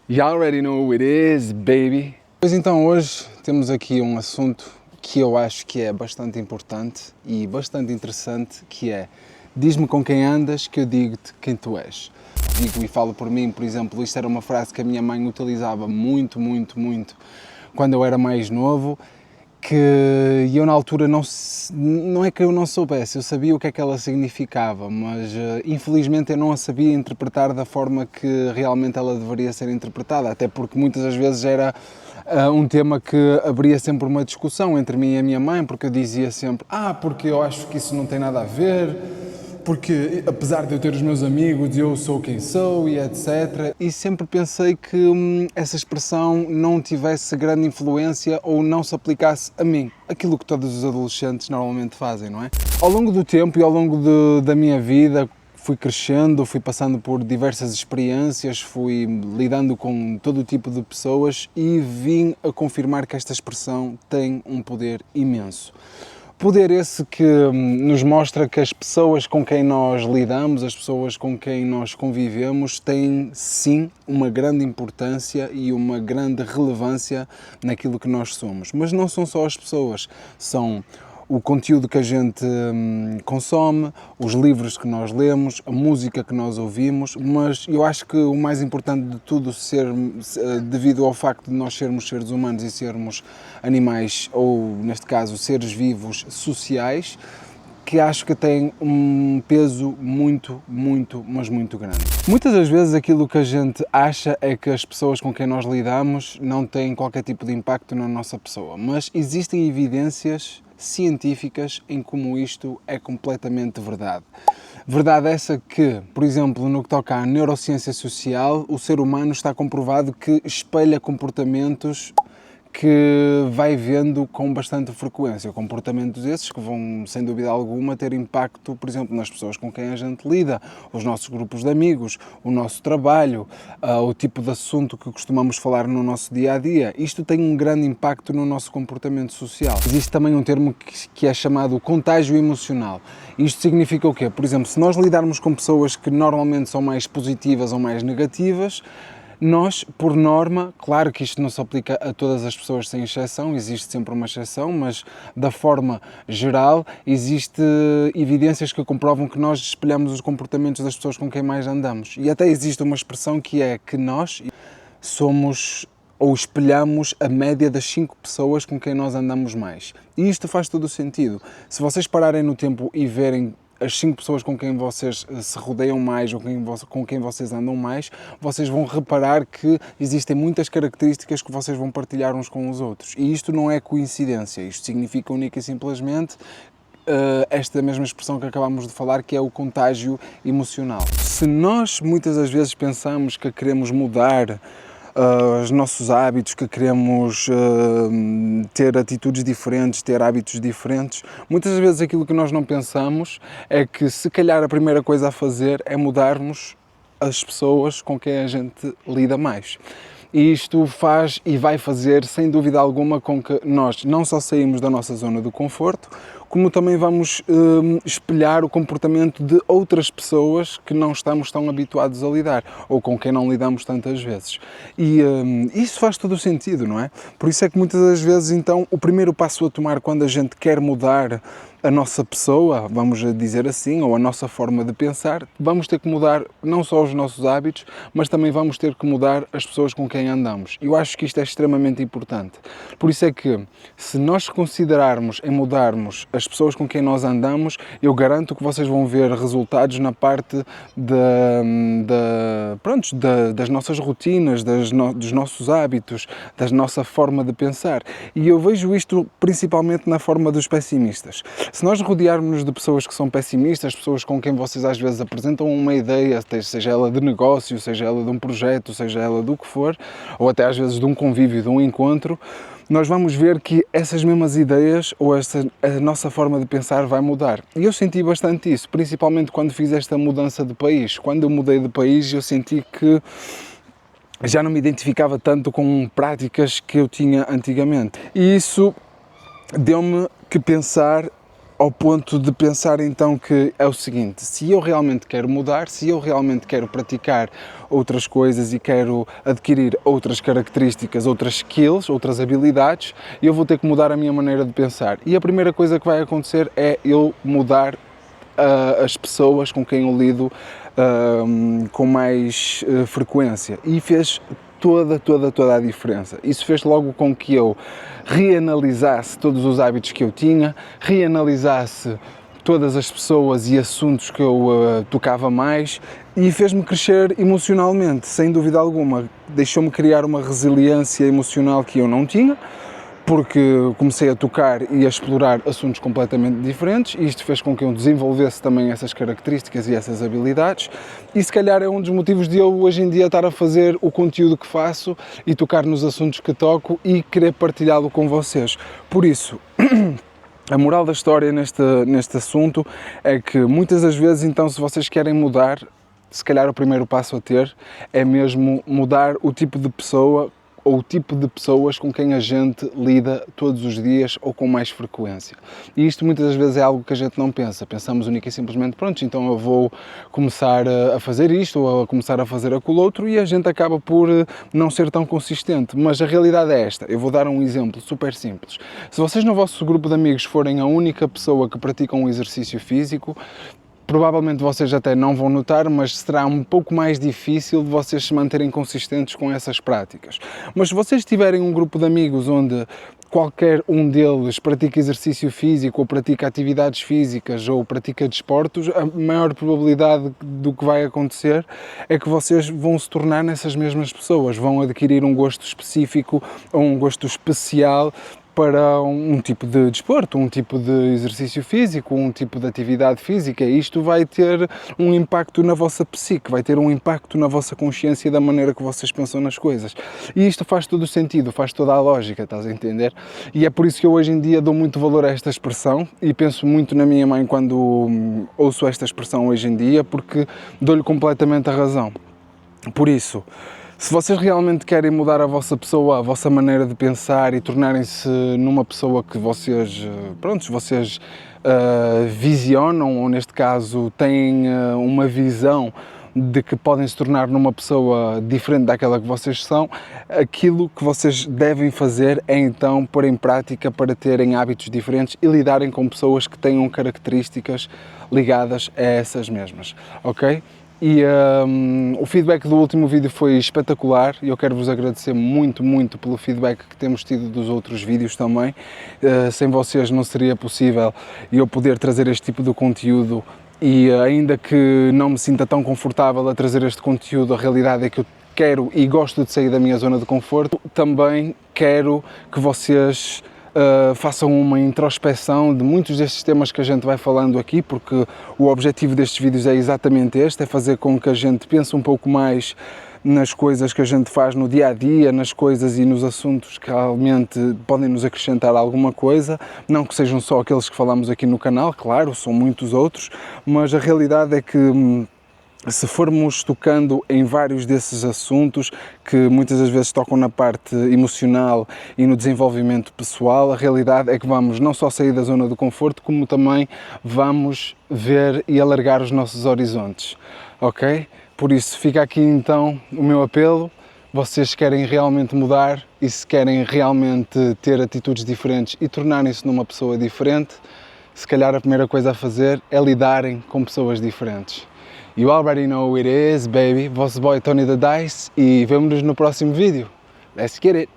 You already know who it is, baby. Pois então, hoje temos aqui um assunto que eu acho que é bastante importante e bastante interessante, que é: diz-me com quem andas que eu digo-te quem tu és. Digo e falo por mim, por exemplo, isto era uma frase que a minha mãe utilizava muito quando eu era mais novo, que eu na altura não é que eu não soubesse, eu sabia o que é que ela significava, mas infelizmente eu não a sabia interpretar da forma que realmente ela deveria ser interpretada, até porque muitas das vezes era um tema que abria sempre uma discussão entre mim e a minha mãe, porque eu dizia sempre: porque eu acho que isso não tem nada a ver, porque apesar de eu ter os meus amigos, eu sou quem sou e etc. E sempre pensei que essa expressão não tivesse grande influência ou não se aplicasse a mim, aquilo que todos os adolescentes normalmente fazem, não é? Ao longo do tempo e ao longo da minha vida, fui crescendo, fui passando por diversas experiências, fui lidando com todo o tipo de pessoas e vim a confirmar que esta expressão tem um poder imenso. Poder esse que nos mostra que as pessoas com quem nós lidamos, as pessoas com quem nós convivemos, têm sim uma grande importância e uma grande relevância naquilo que nós somos. Mas não são só as pessoas, são o conteúdo que a gente consome, os livros que nós lemos, a música que nós ouvimos, mas eu acho que o mais importante de tudo, devido ao facto de nós sermos seres humanos e sermos animais, ou neste caso seres vivos sociais, que acho que tem um peso mas muito grande. Muitas das vezes aquilo que a gente acha é que as pessoas com quem nós lidamos não têm qualquer tipo de impacto na nossa pessoa, mas existem evidências científicas em como isto é completamente verdade. Verdade essa que, por exemplo, no que toca à neurociência social, o ser humano está comprovado que espelha comportamentos que vai vendo com bastante frequência, comportamentos esses que vão, sem dúvida alguma, ter impacto, por exemplo, nas pessoas com quem a gente lida, os nossos grupos de amigos, o nosso trabalho, o tipo de assunto que costumamos falar no nosso dia-a-dia. Isto tem um grande impacto no nosso comportamento social. Existe também um termo que é chamado contágio emocional. Isto significa o quê? Por exemplo, se nós lidarmos com pessoas que normalmente são mais positivas ou mais negativas, nós, por norma, claro que isto não se aplica a todas as pessoas sem exceção, existe sempre uma exceção, mas da forma geral, existe evidências que comprovam que nós espelhamos os comportamentos das pessoas com quem mais andamos. E até existe uma expressão que é que nós somos ou espelhamos a média das 5 pessoas com quem nós andamos mais. E isto faz todo o sentido. Se vocês pararem no tempo e verem as 5 pessoas com quem vocês se rodeiam mais ou com quem vocês andam mais, vocês vão reparar que existem muitas características que vocês vão partilhar uns com os outros. E isto não é coincidência, isto significa única e simplesmente esta mesma expressão que acabámos de falar, que é o contágio emocional. Se nós muitas das vezes pensamos que queremos mudar os nossos hábitos, que queremos ter atitudes diferentes, ter hábitos diferentes, muitas vezes aquilo que nós não pensamos é que se calhar a primeira coisa a fazer é mudarmos as pessoas com quem a gente lida mais. E isto faz e vai fazer, sem dúvida alguma, com que nós não só saímos da nossa zona de conforto, como também vamos espelhar o comportamento de outras pessoas que não estamos tão habituados a lidar, ou com quem não lidamos tantas vezes. E isso faz todo o sentido, não é? Por isso é que muitas das vezes, então, o primeiro passo a tomar quando a gente quer mudar a nossa pessoa, vamos dizer assim, ou a nossa forma de pensar, vamos ter que mudar não só os nossos hábitos, mas também vamos ter que mudar as pessoas com quem andamos. Eu acho que isto é extremamente importante. Por isso é que, se nós considerarmos em mudarmos as pessoas com quem nós andamos, eu garanto que vocês vão ver resultados na parte das nossas rotinas, dos nossos hábitos, da nossa forma de pensar. E eu vejo isto principalmente na forma dos pessimistas. Se nós rodearmos de pessoas que são pessimistas, pessoas com quem vocês às vezes apresentam uma ideia, seja ela de negócio, seja ela de um projeto, seja ela do que for, ou até às vezes de um convívio, de um encontro, nós vamos ver que essas mesmas ideias ou a nossa forma de pensar vai mudar. E eu senti bastante isso, principalmente quando fiz esta mudança de país. Quando eu mudei de país, eu senti que já não me identificava tanto com práticas que eu tinha antigamente. E isso deu-me que pensar ao ponto de pensar então que é o seguinte: se eu realmente quero mudar, se eu realmente quero praticar outras coisas e quero adquirir outras características, outras skills, outras habilidades, eu vou ter que mudar a minha maneira de pensar. E a primeira coisa que vai acontecer é eu mudar as pessoas com quem eu lido com mais frequência, e fez toda a diferença. Isso fez logo com que eu reanalisasse todos os hábitos que eu tinha, reanalisasse todas as pessoas e assuntos que eu tocava mais, e fez-me crescer emocionalmente, sem dúvida alguma. Deixou-me criar uma resiliência emocional que eu não tinha, porque comecei a tocar e a explorar assuntos completamente diferentes, e isto fez com que eu desenvolvesse também essas características e essas habilidades, e se calhar é um dos motivos de eu hoje em dia estar a fazer o conteúdo que faço e tocar nos assuntos que toco e querer partilhá-lo com vocês. Por isso, a moral da história neste assunto é que muitas das vezes, então, se vocês querem mudar, se calhar o primeiro passo a ter é mesmo mudar o tipo de pessoa ou o tipo de pessoas com quem a gente lida todos os dias ou com mais frequência. E isto muitas das vezes é algo que a gente não pensa. Pensamos única e simplesmente, pronto, então eu vou começar a fazer isto ou a começar a fazer aquilo outro, e a gente acaba por não ser tão consistente. Mas a realidade é esta. Eu vou dar um exemplo super simples. Se vocês no vosso grupo de amigos forem a única pessoa que pratica um exercício físico, provavelmente vocês até não vão notar, mas será um pouco mais difícil de vocês se manterem consistentes com essas práticas. Mas se vocês tiverem um grupo de amigos onde qualquer um deles pratica exercício físico, ou pratica atividades físicas, ou pratica desportos, a maior probabilidade do que vai acontecer é que vocês vão se tornar nessas mesmas pessoas, vão adquirir um gosto específico ou um gosto especial para um tipo de desporto, um tipo de exercício físico, um tipo de atividade física. Isto vai ter um impacto na vossa psique, vai ter um impacto na vossa consciência, da maneira que vocês pensam nas coisas. E isto faz todo o sentido, faz toda a lógica, estás a entender? E é por isso que eu hoje em dia dou muito valor a esta expressão, e penso muito na minha mãe quando ouço esta expressão hoje em dia, porque dou-lhe completamente a razão. Por isso, se vocês realmente querem mudar a vossa pessoa, a vossa maneira de pensar, e tornarem-se numa pessoa que vocês visionam, ou neste caso têm uma visão de que podem se tornar numa pessoa diferente daquela que vocês são, aquilo que vocês devem fazer é então pôr em prática para terem hábitos diferentes e lidarem com pessoas que tenham características ligadas a essas mesmas, ok? E o feedback do último vídeo foi espetacular, e eu quero vos agradecer muito pelo feedback que temos tido dos outros vídeos também. Sem vocês não seria possível eu poder trazer este tipo de conteúdo, e ainda que não me sinta tão confortável a trazer este conteúdo, a realidade é que eu quero e gosto de sair da minha zona de conforto. Também quero que vocês façam uma introspeção de muitos destes temas que a gente vai falando aqui, porque o objetivo destes vídeos é exatamente este, é fazer com que a gente pense um pouco mais nas coisas que a gente faz no dia a dia, nas coisas e nos assuntos que realmente podem nos acrescentar alguma coisa, não que sejam só aqueles que falamos aqui no canal, claro, são muitos outros, mas a realidade é que se formos tocando em vários desses assuntos que muitas das vezes tocam na parte emocional e no desenvolvimento pessoal, a realidade é que vamos não só sair da zona do conforto, como também vamos ver e alargar os nossos horizontes, ok? Por isso fica aqui então o meu apelo. Vocês querem realmente mudar, e se querem realmente ter atitudes diferentes e tornarem-se numa pessoa diferente, se calhar a primeira coisa a fazer é lidarem com pessoas diferentes. You already know who it is, baby. Vosso boy Tony the Dice, e vemo-nos no próximo vídeo. Let's get it!